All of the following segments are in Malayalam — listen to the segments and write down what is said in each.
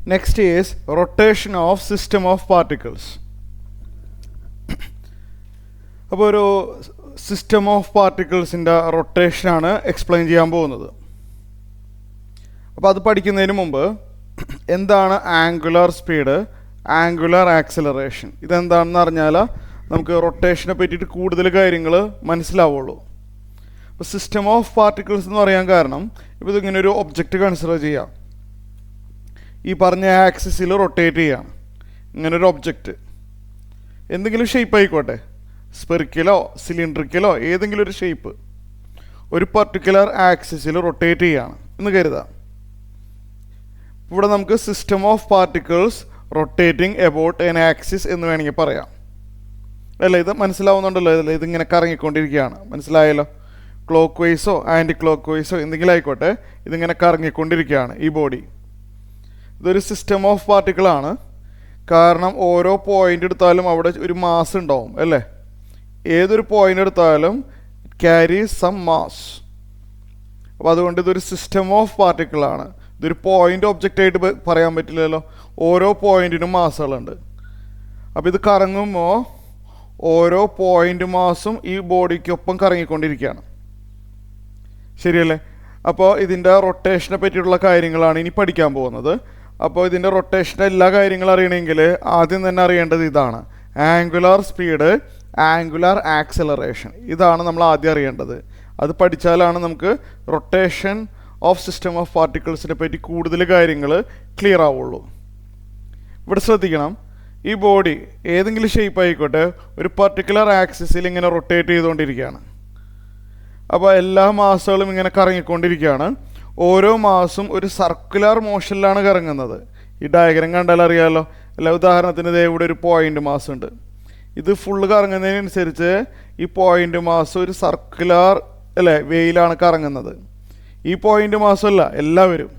Next is rotation of system of particles. അപ്പോൾ ഒരു സിസ്റ്റം ഓഫ് പാർട്ടിക്കിൾസിൻ്റെ റൊട്ടേഷനാണ് എക്സ്പ്ലെയിൻ ചെയ്യാൻ പോകുന്നത്. അപ്പോൾ അത് പഠിക്കുന്നതിന് മുമ്പ് എന്താണ് ആംഗുലർ സ്പീഡ്, ആംഗുലർ ആക്സിലറേഷൻ, ഇതെന്താണെന്ന് അറിഞ്ഞാൽ നമുക്ക് റൊട്ടേഷനെ പറ്റിയിട്ട് കൂടുതൽ കാര്യങ്ങൾ മനസ്സിലാവുള്ളൂ. അപ്പോൾ സിസ്റ്റം ഓഫ് പാർട്ടിക്കിൾസ് എന്ന് പറയാൻ കാരണം ഇപ്പോൾ ഇതിങ്ങനെ ഒരു ഒബ്ജക്റ്റ് കൺസിഡർ ചെയ്യാം. ഈ പറഞ്ഞ ആക്സിസിൽ റൊട്ടേറ്റ് ചെയ്യാം. ഇങ്ങനൊരു ഒബ്ജക്റ്റ് എന്തെങ്കിലും ഷേപ്പ് ആയിക്കോട്ടെ, സ്പെറിക്കലോ സിലിണ്ടറിക്കലോ ഏതെങ്കിലും ഒരു ഷേപ്പ് ഒരു പർട്ടിക്കുലർ ആക്സിസിൽ റൊട്ടേറ്റ് ചെയ്യാണ് എന്ന് കരുതാം. ഇവിടെ നമുക്ക് system of particles rotating about N axis എന്ന് വേണമെങ്കിൽ പറയാം. അല്ല, ഇത് മനസ്സിലാവുന്നുണ്ടല്ലോ? ഇതിങ്ങനെ കറങ്ങിക്കൊണ്ടിരിക്കുകയാണ്, മനസ്സിലായല്ലോ? ക്ലോക്ക് വൈസോ ആൻറ്റി ക്ലോക്ക് വൈസോ എന്തെങ്കിലും ആയിക്കോട്ടെ, ഇതിങ്ങനെ കറങ്ങിക്കൊണ്ടിരിക്കുകയാണ് ഈ ബോഡി. ഇതൊരു സിസ്റ്റം ഓഫ് പാർട്ടിക്കിളാണ്. കാരണം ഓരോ പോയിന്റ് എടുത്താലും അവിടെ ഒരു മാസ് ഉണ്ടാവും അല്ലേ? ഏതൊരു പോയിന്റ് എടുത്താലും ക്യാരി സം മാസ്. അപ്പോൾ അതുകൊണ്ട് ഇതൊരു സിസ്റ്റം ഓഫ് പാർട്ടിക്കിളാണ്. ഇതൊരു പോയിന്റ് ഒബ്ജക്റ്റ് ആയിട്ട് പറയാൻ പറ്റില്ലല്ലോ, ഓരോ പോയിന്റിനും മാസുകളുണ്ട്. അപ്പോൾ ഇത് കറങ്ങുമ്പോൾ ഓരോ പോയിന്റ് മാസും ഈ ബോഡിക്കൊപ്പം കറങ്ങിക്കൊണ്ടിരിക്കുകയാണ്, ശരിയല്ലേ? അപ്പോൾ ഇതിൻ്റെ റൊട്ടേഷനെ പറ്റിയിട്ടുള്ള കാര്യങ്ങളാണ് ഇനി പഠിക്കാൻ പോകുന്നത്. അപ്പോൾ ഇതിൻ്റെ റൊട്ടേഷൻ്റെ എല്ലാ കാര്യങ്ങളും അറിയണമെങ്കിൽ ആദ്യം തന്നെ അറിയേണ്ടത് ഇതാണ്: ആംഗുലാർ സ്പീഡ്, ആംഗുലാർ ആക്സലറേഷൻ. ഇതാണ് നമ്മൾ ആദ്യം അറിയേണ്ടത്. അത് പഠിച്ചാലാണ് നമുക്ക് റൊട്ടേഷൻ ഓഫ് സിസ്റ്റം ഓഫ് പാർട്ടിക്കിൾസിനെ പറ്റി കൂടുതൽ കാര്യങ്ങൾ ക്ലിയർ ആവുള്ളൂ. ഇവിടെ ശ്രദ്ധിക്കണം, ഈ ബോഡി ഏതെങ്കിലും ഷേപ്പ് ആയിക്കോട്ടെ ഒരു പർട്ടിക്കുലർ ആക്സിസിൽ ഇങ്ങനെ റൊട്ടേറ്റ് ചെയ്തുകൊണ്ടിരിക്കുകയാണ്. അപ്പോൾ എല്ലാ മാസുകളും ഇങ്ങനെ കറങ്ങിക്കൊണ്ടിരിക്കുകയാണ്. ഓരോ മാസും ഒരു സർക്കുലർ മോഷനിലാണ് കറങ്ങുന്നത്. ഈ ഡയഗ്രം കണ്ടാൽ അറിയാമല്ലോ. അല്ല, ഉദാഹരണത്തിന് ഇതേ ഇവിടെ ഒരു പോയിന്റ് മാസ് ഉണ്ട്. ഇത് ഫുള്ള് കറങ്ങുന്നതിനനുസരിച്ച് ഈ പോയിന്റ് മാസ് ഒരു സർക്കുലർ അല്ലേ വേയിലാണ് കറങ്ങുന്നത്. ഈ പോയിന്റ് മാസമല്ല, എല്ലാവരും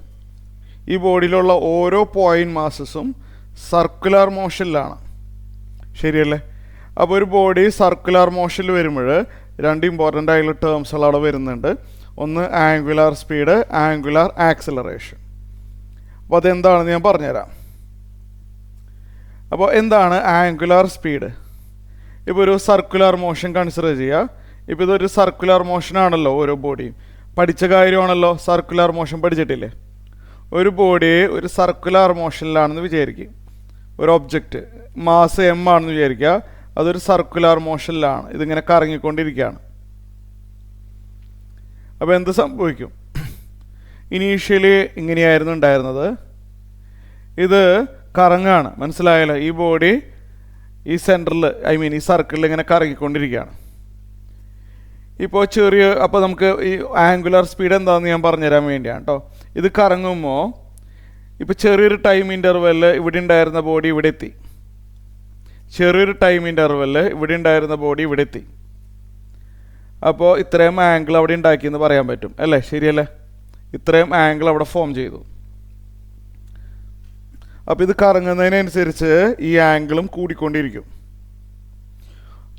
ഈ ബോഡിയിലുള്ള ഓരോ പോയിന്റ് മാസസും സർക്കുലർ മോഷനിലാണ്, ശരിയല്ലേ? അപ്പോൾ ഒരു ബോഡി സർക്കുലർ മോഷനിൽ വരുമ്പോൾ രണ്ട് ഇമ്പോർട്ടൻ്റ് ആയിട്ടുള്ള ടേംസുകൾ അവിടെ വരുന്നുണ്ട്. ഒന്ന് ആംഗുലാർ സ്പീഡ്, ആംഗുലാർ ആക്സിലറേഷൻ. അപ്പോൾ അതെന്താണെന്ന് ഞാൻ പറഞ്ഞുതരാം. അപ്പോൾ എന്താണ് ആംഗുലാർ സ്പീഡ്? ഇപ്പോൾ ഒരു സർക്കുലർ മോഷൻ കൺസിഡർ ചെയ്യുക. ഇപ്പോൾ ഇതൊരു സർക്കുലർ മോഷനാണല്ലോ, ഓരോ ബോഡിയും പഠിച്ച കാര്യമാണല്ലോ. സർക്കുലർ മോഷൻ പഠിച്ചിട്ടില്ലേ? ഒരു ബോഡി ഒരു സർക്കുലർ മോഷനിലാണെന്ന് വിചാരിക്കും. ഒരു ഒബ്ജക്റ്റ് മാസ് എം ആണെന്ന് വിചാരിക്കുക, അതൊരു സർക്കുലർ മോഷനിലാണ്, ഇതിങ്ങനെ കറങ്ങിക്കൊണ്ടിരിക്കുകയാണ്. അപ്പോൾ എന്ത് സംഭവിക്കും? ഇനീഷ്യലി ഇങ്ങനെയായിരുന്നു ഉണ്ടായിരുന്നത്, ഇത് കറങ്ങാണ്, മനസ്സിലായല്ലോ? ഈ ബോഡി ഈ സെൻറ്ററിൽ ഈ സർക്കിളിൽ ഇങ്ങനെ കറങ്ങിക്കൊണ്ടിരിക്കുകയാണ്. ഇപ്പോൾ അപ്പോൾ നമുക്ക് ഈ ആംഗുലർ സ്പീഡ് എന്താണെന്ന് ഞാൻ പറഞ്ഞുതരാൻ വേണ്ടിയാണ് കേട്ടോ. ഇത് കറങ്ങുമ്പോൾ ഇപ്പോൾ ചെറിയൊരു ടൈം ഇൻ്റർവെല്ലിൽ ഇവിടെ ഉണ്ടായിരുന്ന ബോഡി ഇവിടെ എത്തി. ചെറിയൊരു ടൈം ഇൻ്റർവെല്ലിൽ ഇവിടെ ഉണ്ടായിരുന്ന ബോഡി ഇവിടെ എത്തി. അപ്പോൾ ഇത്രയും ആംഗിൾ അവിടെ ഉണ്ടാക്കിയെന്ന് പറയാൻ പറ്റും അല്ലേ? ശരിയല്ലേ? ഇത്രയും ആംഗിൾ അവിടെ ഫോം ചെയ്തു. അപ്പോൾ ഇത് കറങ്ങുന്നതിനനുസരിച്ച് ഈ ആംഗിളും കൂടിക്കൊണ്ടിരിക്കും.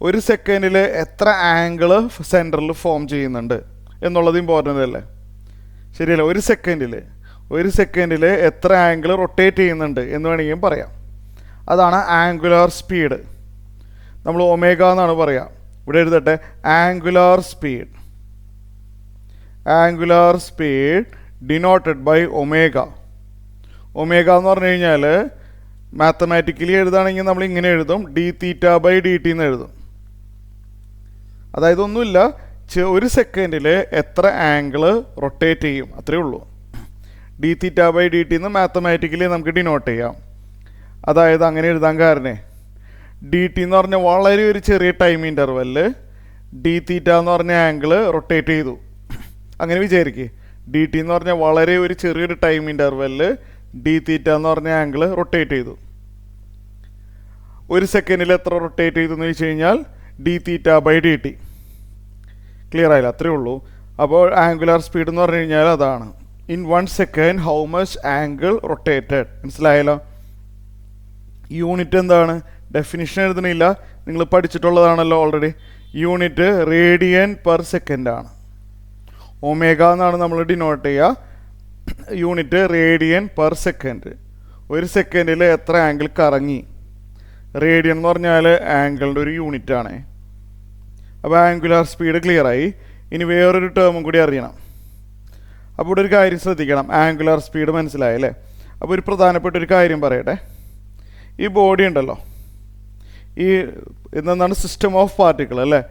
ഒരു സെക്കൻഡിൽ എത്ര ആംഗിൾ സെൻറ്ററിൽ ഫോം ചെയ്യുന്നുണ്ട് എന്നുള്ളത് ഇമ്പോർട്ടൻ്റ് അല്ലേ? ശരിയല്ലേ? ഒരു സെക്കൻഡിൽ എത്ര ആംഗിൾ റൊട്ടേറ്റ് ചെയ്യുന്നുണ്ട് എന്ന് വേണമെങ്കിൽ പറയാം. അതാണ് ആംഗുലാർ സ്പീഡ്. നമ്മൾ ഒമേഗ എന്നാണ് പറയുക. ഇവിടെ എഴുതട്ടെ, angular speed. Angular speed denoted by omega. Omega എന്ന് പറഞ്ഞു കഴിഞ്ഞാൽ മാത്തമാറ്റിക്കലി എഴുതുകയാണെങ്കിൽ നമ്മൾ ഇങ്ങനെ എഴുതും, d theta by d t എന്ന് എഴുതും. അതായത് ഒന്നുമില്ല, ഒരു സെക്കൻഡിൽ എത്ര ആംഗിൾ റൊട്ടേറ്റ് ചെയ്യും, അത്രയേ ഉള്ളൂ. D theta by d t എന്ന് മാത്തമാറ്റിക്കലി നമുക്ക് ഡിനോട്ട് ചെയ്യാം. അതായത് അങ്ങനെ എഴുതാൻ കാരണേ, ഡി ടി എന്ന് പറഞ്ഞാൽ വളരെ ഒരു ചെറിയ ടൈം ഇൻ്റർവെല്ലിൽ ഡി തീറ്റ എന്ന് പറഞ്ഞ ആംഗിൾ റൊട്ടേറ്റ് ചെയ്തു. അങ്ങനെ വിചാരിക്കുക, ഡി ടി എന്ന് പറഞ്ഞാൽ വളരെ ഒരു ചെറിയൊരു ടൈം ഇൻ്റർവെല്ലിൽ ഡി തീറ്റ എന്ന് പറഞ്ഞ ആംഗിൾ റൊട്ടേറ്റ് ചെയ്തു. ഒരു സെക്കൻഡിൽ എത്ര റൊട്ടേറ്റ് ചെയ്തു എന്ന് വെച്ച് കഴിഞ്ഞാൽ d theta by d t. Clear ആയില്ല? അത്രയേ ഉള്ളൂ. അപ്പോൾ ആംഗുലാർ സ്പീഡ് എന്ന് പറഞ്ഞു കഴിഞ്ഞാൽ അതാണ്. In 1 second how much angle rotated. മനസ്സിലായല്ലോ? യൂണിറ്റ് എന്താണ്? ഡെഫിനിഷൻ എഴുതണില്ല, നിങ്ങൾ പഠിച്ചിട്ടുള്ളതാണല്ലോ already. Unit radian per second ആണ്. ഒമേഗ എന്നാണ് നമ്മൾ ഡിനോട്ട് ചെയ്യുക. Unit radian per second. ഒരു സെക്കൻഡിൽ എത്ര ആംഗിൾ കറങ്ങി. റേഡിയൻ എന്ന് പറഞ്ഞാൽ ആംഗിളിൻ്റെ ഒരു യൂണിറ്റാണ്. അപ്പോൾ ആംഗുലാർ സ്പീഡ് ക്ലിയറായി. ഇനി വേറൊരു ടേമും കൂടി അറിയണം. അപ്പോൾ ഇവിടെ ഒരു കാര്യം ശ്രദ്ധിക്കണം. ആംഗുലാർ സ്പീഡ് മനസ്സിലായല്ലേ? അപ്പോൾ ഒരു പ്രധാനപ്പെട്ട ഒരു കാര്യം പറയട്ടെ. ഈ ബോഡി ഉണ്ടല്ലോ, ഈ ഇതെന്താണ് സിസ്റ്റം ഓഫ് പാർട്ടിക്കിൾ അല്ലേ,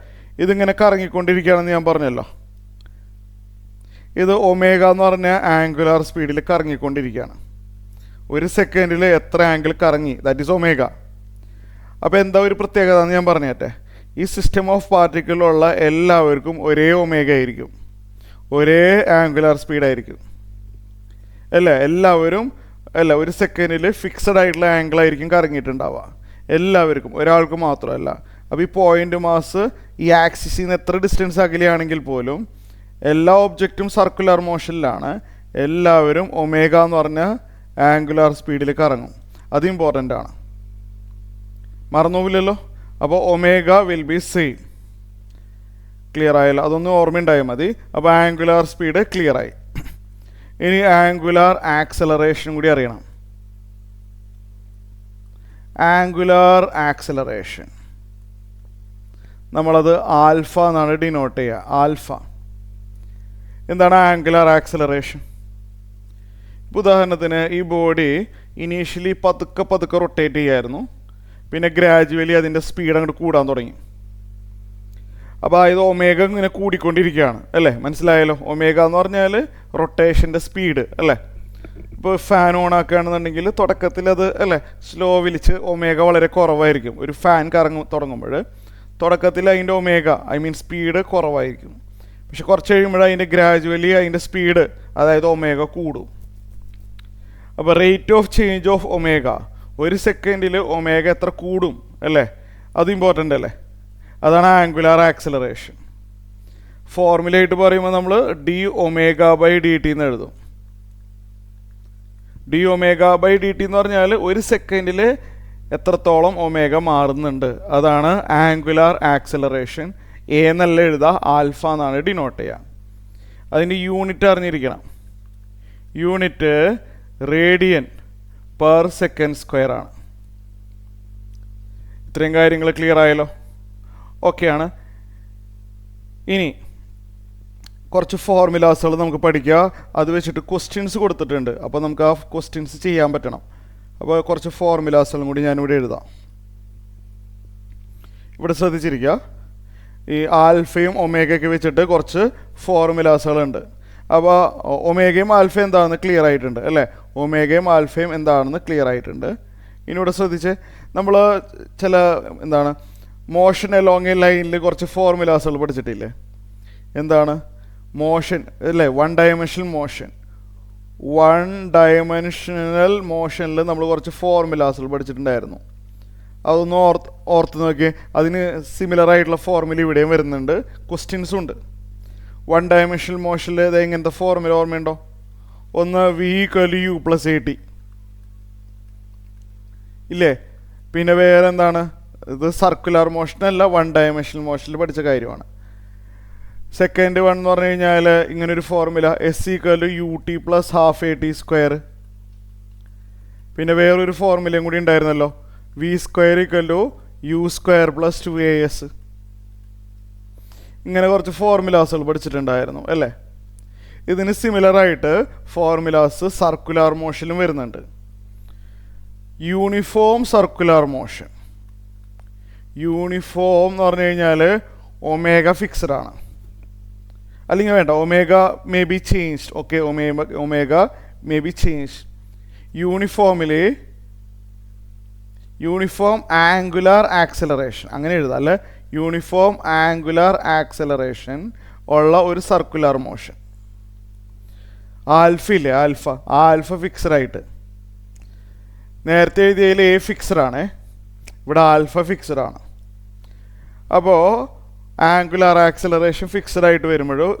ഇതിങ്ങനെ കറങ്ങിക്കൊണ്ടിരിക്കുകയാണെന്ന് ഞാൻ പറഞ്ഞല്ലോ. ഇത് ഒമേഗ എന്ന് പറഞ്ഞ ആംഗുലാർ സ്പീഡിൽ കറങ്ങിക്കൊണ്ടിരിക്കുകയാണ്. ഒരു സെക്കൻഡിൽ എത്ര ആംഗിൾ കറങ്ങി, ദാറ്റ് ഈസ് ഒമേഗ. അപ്പോൾ എന്താ ഒരു പ്രത്യേകത എന്ന് ഞാൻ പറഞ്ഞേട്ടെ. ഈ സിസ്റ്റം ഓഫ് പാർട്ടിക്കിളിലുള്ള എല്ലാവർക്കും ഒരേ ഒമേഗ ആയിരിക്കും, ഒരേ ആംഗുലാർ സ്പീഡായിരിക്കും അല്ലേ? എല്ലാവരും അല്ല, ഒരു സെക്കൻഡിൽ ഫിക്സഡ് ആയിട്ടുള്ള ആംഗിൾ ആയിരിക്കും കറങ്ങിയിട്ടുണ്ടാവുക എല്ലാവർക്കും, ഒരാൾക്ക് മാത്രമല്ല. അപ്പോൾ ഈ പോയിൻ്റ് മാസ് ഈ ആക്സിസിൽ നിന്ന് എത്ര ഡിസ്റ്റൻസ് അകലെയാണെങ്കിൽ പോലും എല്ലാ ഒബ്ജക്റ്റും സർക്കുലർ മോഷനിലാണ്. എല്ലാവരും ഒമേഗ എന്ന് പറഞ്ഞ ആംഗുലാർ സ്പീഡിൽ കറങ്ങും. അത് ഇമ്പോർട്ടൻ്റ് ആണ്, മറന്നുപോവില്ലല്ലോ. അപ്പോൾ omega will be same. Clear ആയല്ലോ? അതൊന്നും ഓർമ്മയുണ്ടായാൽ മതി. അപ്പോൾ ആംഗുലാർ സ്പീഡ് ക്ലിയർ ആയി. ഇനി ആംഗുലാർ ആക്സലറേഷൻ കൂടി അറിയണം. ആംഗുലാർ ആക്സലറേഷൻ നമ്മളത് ആൽഫ എന്നാണ് ഡിനോട്ട് ചെയ്യുക. ആൽഫ. എന്താണ് ആംഗുലാർ ആക്സലറേഷൻ? ഉദാഹരണത്തിന് ഈ ബോഡി ഇനീഷ്യലി പതുക്കെ റൊട്ടേറ്റ് ചെയ്യായിരുന്നു, പിന്നെ ഗ്രാജുവലി അതിൻ്റെ സ്പീഡ് അങ്ങോട്ട് കൂടാൻ തുടങ്ങി. അപ്പോൾ ഇത് ഒമേഗ ഇങ്ങനെ കൂടിക്കൊണ്ടിരിക്കുകയാണ് അല്ലേ? മനസ്സിലായല്ലോ? ഒമേഗ എന്ന് പറഞ്ഞാൽ റൊട്ടേഷൻ്റെ സ്പീഡ് അല്ലേ? ഇപ്പോൾ ഫാൻ ഓൺ ആക്കുകയാണെന്നുണ്ടെങ്കിൽ തുടക്കത്തിൽ അത് അല്ലേ സ്ലോ വിളിച്ച് ഒമേഗ വളരെ കുറവായിരിക്കും. ഒരു ഫാൻ തുടങ്ങുമ്പോൾ തുടക്കത്തിൽ അതിൻ്റെ ഒമേഗ സ്പീഡ് കുറവായിരിക്കും. പക്ഷെ കുറച്ച് കഴിയുമ്പോൾ അതിൻ്റെ ഗ്രാജുവലി അതിൻ്റെ സ്പീഡ് അതായത് ഒമേഗ കൂടും. അപ്പോൾ rate of change of omega, ഒരു സെക്കൻഡിൽ ഒമേഗ എത്ര കൂടും അല്ലേ? അത് ഇമ്പോർട്ടൻ്റ് അല്ലേ? അതാണ് ആംഗുലാർ ആക്സലറേഷൻ. ഫോർമുലയായിട്ട് പറയുമ്പോൾ നമ്മൾ d omega by d t എന്ന് എഴുതും. D omega by d t എന്ന് പറഞ്ഞാൽ ഒരു സെക്കൻഡിൽ എത്രത്തോളം ഒമേഗ മാറുന്നുണ്ട്, അതാണ് ആംഗുലാർ ആക്സലറേഷൻ. എ എന്നല്ല എഴുതുക, ആൽഫ എന്നാണ് ഡിനോട്ട് ചെയ്യുക. അതിൻ്റെ യൂണിറ്റ് അറിഞ്ഞിരിക്കണം. Unit radian per second square ആണ്. ഇത്രയും കാര്യങ്ങൾ ക്ലിയർ ആയല്ലോ? ഓക്കെയാണ്. ഇനി കുറച്ച് ഫോർമുലാസുകൾ നമുക്ക് പഠിക്കുക. അത് വെച്ചിട്ട് ക്വസ്റ്റ്യൻസ് കൊടുത്തിട്ടുണ്ട്. അപ്പോൾ നമുക്ക് ആ ക്വസ്റ്റ്യൻസ് ചെയ്യാൻ പറ്റണം. അപ്പോൾ കുറച്ച് ഫോർമുലാസുകളും കൂടി ഞാനിവിടെ എഴുതാം. ഇവിടെ ശ്രദ്ധിച്ചിരിക്കുക. ഈ ആൽഫയും ഒമേഗയൊക്കെ വെച്ചിട്ട് കുറച്ച് ഫോർമുലാസുകളുണ്ട്. അപ്പോൾ ഒമേഗയും ആൽഫയും എന്താണെന്ന് ക്ലിയർ ആയിട്ടുണ്ട് അല്ലേ? ഒമേഗയും ആൽഫയും എന്താണെന്ന് ക്ലിയർ ആയിട്ടുണ്ട്. ഇനി ഇവിടെ ശ്രദ്ധിച്ച് നമ്മൾ ചില മോഷൻ അലോങ് എ ലൈനിൽ കുറച്ച് ഫോർമുലാസുകൾ പഠിച്ചിട്ടില്ലേ? എന്താണ് മോഷൻ അല്ലേ? വൺ ഡയമെൻഷണൽ മോഷനിൽ നമ്മൾ കുറച്ച് ഫോർമുലാസുകൾ പഠിച്ചിട്ടുണ്ടായിരുന്നു. അതൊന്ന് ഓർത്ത് നോക്കി. അതിന് സിമിലർ ആയിട്ടുള്ള ഫോർമുല ഇവിടെയും വരുന്നുണ്ട്, ക്വസ്റ്റ്യൻസും ഉണ്ട്. വൺ ഡയമെൻഷണൽ മോഷനിൽ ഇത് എങ്ങനത്തെ ഫോർമുല ഓർമ്മയുണ്ടോ? ഒന്ന് വി = u + at ഇല്ലേ? പിന്നെ വേറെ എന്താണ്? ഇത് സർക്കുലർ മോഷനല്ല, വൺ ഡയമെൻഷണൽ മോഷനിൽ പഠിച്ച കാര്യമാണ്. സെക്കൻഡ് വൺ എന്ന് പറഞ്ഞു കഴിഞ്ഞാൽ ഇങ്ങനൊരു ഫോർമുല s = ut + ½ at². പിന്നെ വേറൊരു ഫോർമുലയും കൂടി ഉണ്ടായിരുന്നല്ലോ, v² = u² + 2as. ഇങ്ങനെ കുറച്ച് ഫോർമുലാസുകൾ പഠിച്ചിട്ടുണ്ടായിരുന്നു അല്ലേ? ഇതിന് സിമിലറായിട്ട് ഫോർമുലാസ് സർക്കുലർ മോഷനിലും വരുന്നുണ്ട്. Uniform circular motion. യൂണിഫോം എന്ന് പറഞ്ഞു കഴിഞ്ഞാൽ ഒമേഗ ഫിക്സഡ് ആണ്, അല്ലെങ്കിൽ വേണ്ട, omega may be changed. Okay, omega may be changed. Uniform angular acceleration അങ്ങനെ എഴുതാം അല്ലേ? യൂണിഫോം ആംഗുലാർ ആക്സലറേഷൻ ഉള്ള ഒരു സർക്കുലർ മോഷൻ. ആൽഫ ഇല്ലേ? ആൽഫ ഫിക്സഡ് ആയിട്ട് നേരത്തെ എഴുതിയതിൽ എ ഫിക്സഡ് ആണ്, ഇവിടെ ആൽഫ ഫിക്സഡ് ആണ്. അപ്പോൾ ആംഗുലാർ ആക്സലറേഷൻ ഫിക്സഡ് ആയിട്ട് വരുമ്പോഴും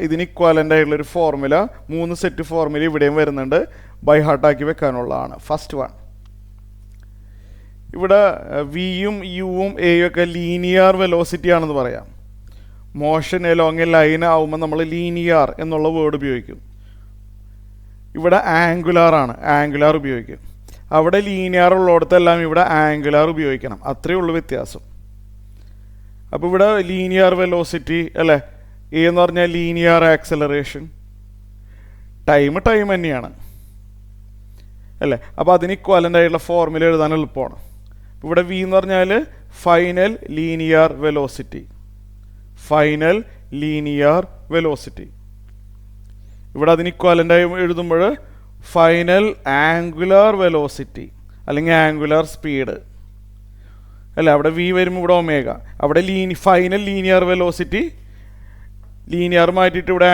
ഇതിന് ഇക്വാലൻ്റ് ആയിട്ടുള്ളൊരു ഫോർമുല, 3 സെറ്റ് ഫോർമുല ഇവിടെയും വരുന്നുണ്ട്, ബൈ ഹാർട്ടാക്കി വെക്കാനുള്ളതാണ്. ഫസ്റ്റ് വൺ, ഇവിടെ വിയും യുവും എയും ഒക്കെ ലീനിയർ വെലോസിറ്റി ആണെന്ന് പറയാം. മോഷൻ എലോങ് എ ലൈൻ ആവുമ്പോൾ നമ്മൾ ലീനിയർ എന്നുള്ള വേർഡ് ഉപയോഗിക്കും. ഇവിടെ ആംഗുലാർ ആണ്, ആംഗുലാർ ഉപയോഗിക്കും. അവിടെ ലീനിയർ ഉള്ളിടത്തെല്ലാം ഇവിടെ ആംഗുലാർ ഉപയോഗിക്കണം. അത്രയേ ഉള്ളൂ വ്യത്യാസം. അപ്പോൾ ഇവിടെ ലീനിയർ വെലോസിറ്റി അല്ലേ, എ എന്ന് പറഞ്ഞാൽ ലീനിയർ ആക്സലറേഷൻ, ടൈം തന്നെയാണ് അല്ലേ. അപ്പോൾ അതിന് ഇക്വാലൻ്റ് ആയിട്ടുള്ള ഫോർമുല എഴുതാൻ എളുപ്പമാണ്. ഇവിടെ വി എന്ന് പറഞ്ഞാൽ final linear velocity, final linear velocity. ഇവിടെ അതിന് ഇക്വാലൻ്റ് ആയി എഴുതുമ്പോൾ ഫൈനൽ ആംഗുലാർ വെലോസിറ്റി അല്ലെങ്കിൽ ആംഗുലാർ സ്പീഡ് അല്ല. അവിടെ വി വരുമ്പോൾ ഇവിടെ ഒമേഗ, അവിടെ ഫൈനൽ ലീനിയർ വെലോസിറ്റി, ലീനിയർ മാറ്റിയിട്ട് ഇവിടെ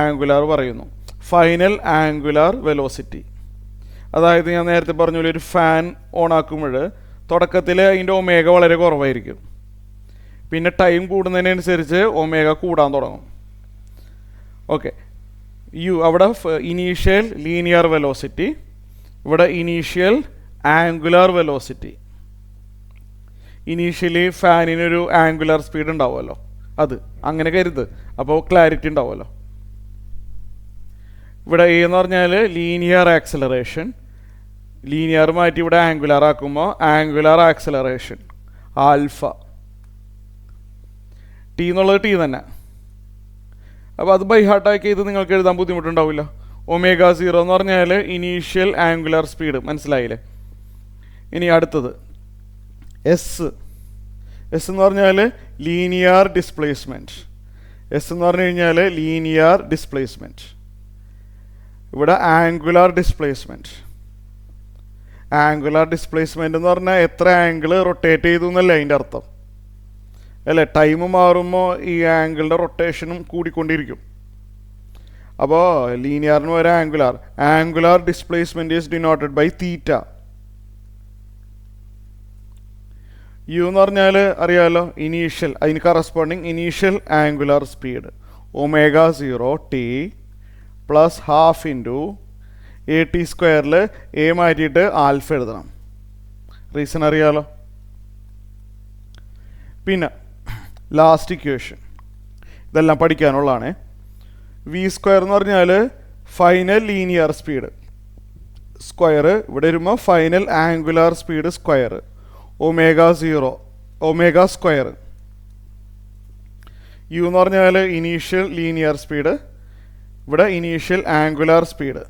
ആംഗുലാർ പറയുന്നു. ഫൈനൽ ആംഗുലാർ വെലോസിറ്റി, അതായത് ഞാൻ നേരത്തെ പറഞ്ഞ പോലെ ഒരു ഫാൻ ഓൺ ആക്കുമ്പോൾ തുടക്കത്തിൽ അതിൻ്റെ ഒമേഗ വളരെ കുറവായിരിക്കും, പിന്നെ ടൈം കൂടുന്നതിനനുസരിച്ച് ഒമേഗ കൂടാൻ തുടങ്ങും. ഓക്കെ, അവിടെ ഇനീഷ്യൽ ലീനിയർ വെലോസിറ്റി, ഇവിടെ ഇനീഷ്യൽ ആംഗുലാർ വെലോസിറ്റി. ഇനീഷ്യലി ഫാനിനൊരു ആംഗുലാർ സ്പീഡ് ഉണ്ടാവുമല്ലോ, അത് അങ്ങനെ കരുത്, അപ്പോൾ ക്ലാരിറ്റി ഉണ്ടാവുമല്ലോ. ഇവിടെ എ എന്ന് പറഞ്ഞാൽ ലീനിയർ ആക്സലറേഷൻ, ലീനിയർ മാറ്റി ഇവിടെ ആംഗുലാർ ആക്കുമ്പോൾ ആംഗുലാർ ആക്സലറേഷൻ ആൽഫ. ടി എന്നുള്ളത് ടി തന്നെ. അപ്പോൾ അത് ബൈ ഹാർട്ടാക്കി ഇത് നിങ്ങൾക്ക് എഴുതാൻ ബുദ്ധിമുട്ടുണ്ടാവില്ല. ഒമേഗ 0 എന്ന് പറഞ്ഞാൽ ഇനീഷ്യൽ ആംഗുലാർ സ്പീഡ്, മനസ്സിലായില്ലേ. ഇനി അടുത്തത് എസ്. എസ് എന്ന് പറഞ്ഞാൽ ലീനിയർ ഡിസ്പ്ലേസ്മെൻറ്റ്. എസ് എന്ന് പറഞ്ഞു കഴിഞ്ഞാൽ ലീനിയർ ഡിസ്പ്ലേസ്മെൻറ്റ്. ഇവിടെ ആംഗുലാർ ഡിസ്പ്ലേസ്മെൻറ്റ്. ആംഗുലാർ ഡിസ്പ്ലേസ്മെൻറ്റ് എന്ന് പറഞ്ഞാൽ എത്ര ആംഗിൾ റൊട്ടേറ്റ് ചെയ്തു എന്നല്ലേ അതിൻ്റെ അർത്ഥം അല്ലേ. ടൈം മാറുമ്പോൾ ഈ ആംഗിളിൻ്റെ റൊട്ടേഷനും കൂടിക്കൊണ്ടിരിക്കും. അപ്പോൾ ലീനിയറിന് വരെ angular. Angular displacement is denoted by theta. U എന്ന് പറഞ്ഞാൽ അറിയാമല്ലോ, ഇനീഷ്യൽ, അതിന് corresponding initial angular speed omega 0 t plus half into a t സ്ക്വയറിൽ എ മാറ്റിയിട്ട് ആൽഫ എഴുതണം. റീസൺ അറിയാമല്ലോ. പിന്നെ ലാസ്റ്റ് ഇക്വേഷൻ ഇതെല്ലാം പഠിക്കാനുള്ളതാണ്. വി സ്ക്വയർ എന്ന് പറഞ്ഞാൽ ഫൈനൽ ലീനിയർ സ്പീഡ് സ്ക്വയർ, ഇവിടെ വരുമ്പോൾ final angular speed square omega 0 omega square. U എന്ന് പറഞ്ഞാൽ ഇനീഷ്യൽ ലീനിയർ സ്പീഡ്, ഇവിടെ ഇനീഷ്യൽ ആംഗുലാർ സ്പീഡ്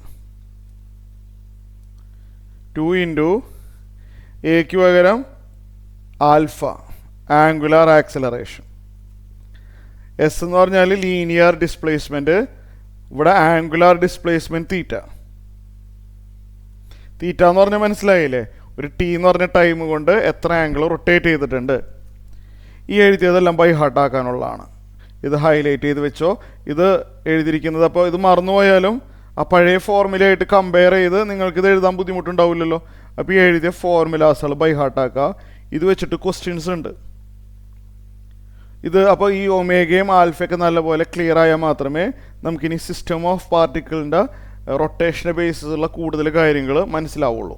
2 ഇൻറ്റു എക്ക് പകരം ആൽഫ ആംഗുലാർ ആക്സലറേഷൻ. എസ് എന്ന് പറഞ്ഞാൽ ലീനിയർ ഡിസ്പ്ലേസ്മെൻറ്റ്, ഇവിടെ ആംഗുലാർ ഡിസ്പ്ലേസ്മെൻറ്റ് തീറ്റ. തീറ്റ എന്ന് പറഞ്ഞാൽ മനസ്സിലായില്ലേ, ഒരു ടി എന്ന് പറഞ്ഞ ടൈം കൊണ്ട് എത്ര ആംഗിൾ റൊട്ടേറ്റ് ചെയ്തിട്ടുണ്ട്. ഈ എഴുതിയതെല്ലാം ബൈ ഹാർട്ടാക്കാനുള്ളതാണ്. ഇത് ഹൈലൈറ്റ് ചെയ്ത് വെച്ചോ. ഇത് എഴുതിയിരിക്കുന്നത്, അപ്പോൾ ഇത് മറന്നുപോയാലും ആ പഴയ ഫോർമുലയായിട്ട് കമ്പയർ ചെയ്ത് നിങ്ങൾക്കിത് എഴുതാൻ ബുദ്ധിമുട്ടുണ്ടാവില്ലല്ലോ. അപ്പോൾ ഈ എഴുതിയ ഫോർമുലാസുകൾ ബൈ ഹാർട്ടാക്കുക. ഇത് വെച്ചിട്ട് ക്വസ്റ്റ്യൻസ് ഉണ്ട്. ഇത് അപ്പോൾ ഈ ഒമേഗയും ആൽഫയൊക്കെ നല്ലപോലെ ക്ലിയർ ആയാൽ മാത്രമേ നമുക്കിനി സിസ്റ്റം ഓഫ് പാർട്ടിക്കിളിൻ്റെ റൊട്ടേഷനെ ബേസിസുള്ള കൂടുതൽ കാര്യങ്ങൾ മനസ്സിലാവുള്ളൂ.